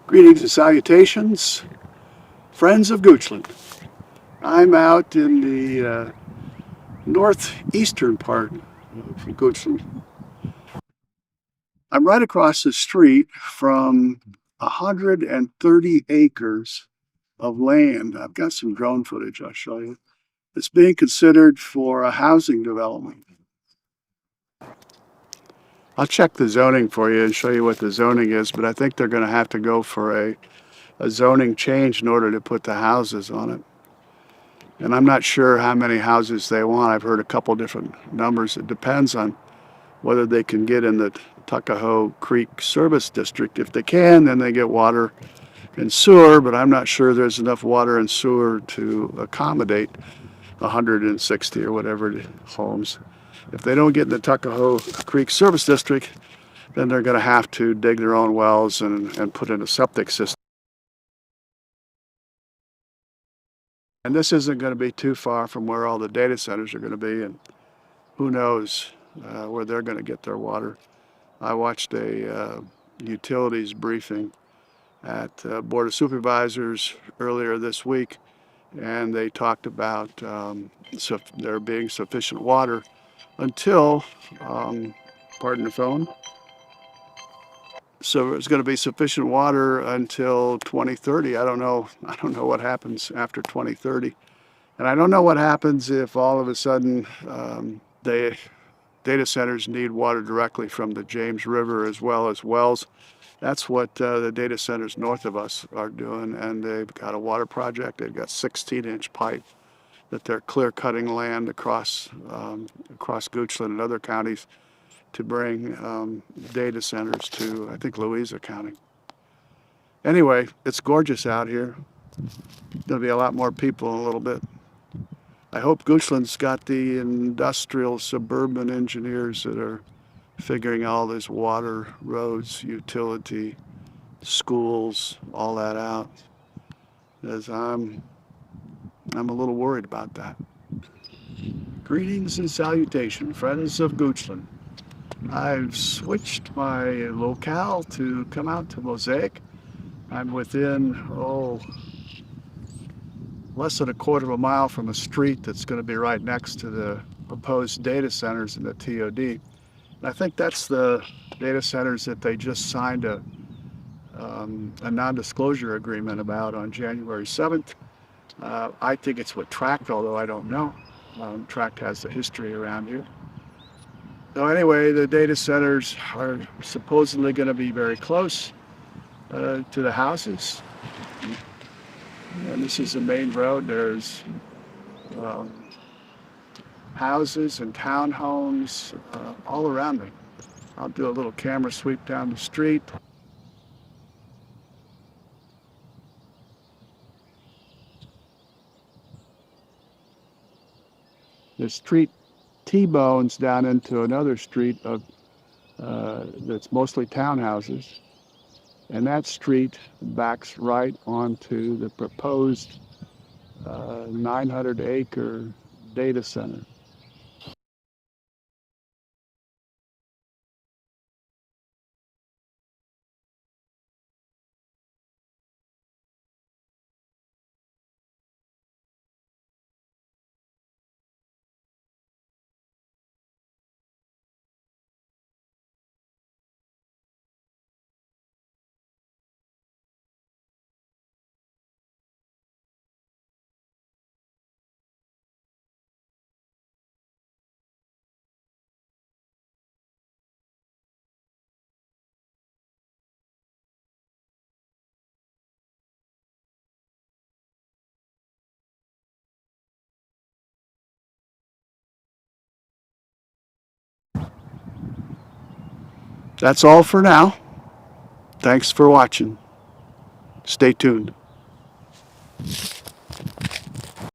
Greetings and salutations, friends of Goochland. I'm out in the northeastern part of Goochland. I'm right across the street from 130 acres of land. I've got some drone footage I'll show you. It's being considered for a housing development. I'll check the zoning for you and show you what the zoning is, but I think they're going to have to go for a zoning change in order to put the houses on it. And I'm not sure how many houses they want. I've heard a couple different numbers. It depends on whether they can get in the Tuckahoe Creek Service District. If they can, then they get water and sewer, but I'm not sure there's enough water and sewer to accommodate 160 or whatever homes. If they don't get in the Tuckahoe Creek Service District, then they're going to have to dig their own wells and put in a septic system. And this isn't going to be too far from where all the data centers are going to be, and who knows where they're going to get their water. I watched a utilities briefing at Board of Supervisors earlier this week, and they talked about there being sufficient water until, pardon the phone, so it's going to be sufficient water until 2030. I don't know what happens after 2030. And I don't know what happens if all of a sudden the data centers need water directly from the James River as well as wells. That's what the data centers north of us are doing, and they've got a water project. They've got 16-inch pipe that they're clear cutting land across Goochland and other counties to bring data centers to, I think, Louisa County. Anyway, it's gorgeous out here. There'll be a lot more people in a little bit. I hope Goochland's got the industrial suburban engineers that are figuring all this water, roads, utility, schools, all that out. Because I'm a little worried about that. Greetings and salutation, friends of Goochland. I've switched my locale to come out to Mosaic. I'm within, less than a quarter of a mile from a street that's going to be right next to the proposed data centers in the TOD. And I think that's the data centers that they just signed a non-disclosure agreement about on January 7th. I think it's with Tract, although I don't know. Tract has the history around here. So anyway, the data centers are supposedly going to be very close to the houses. And this is the main road. There's houses and townhomes all around me. I'll do a little camera sweep down the street. The street T-bones down into another street of that's mostly townhouses. And that street backs right onto the proposed 900-acre data center. That's all for now. Thanks for watching. Stay tuned.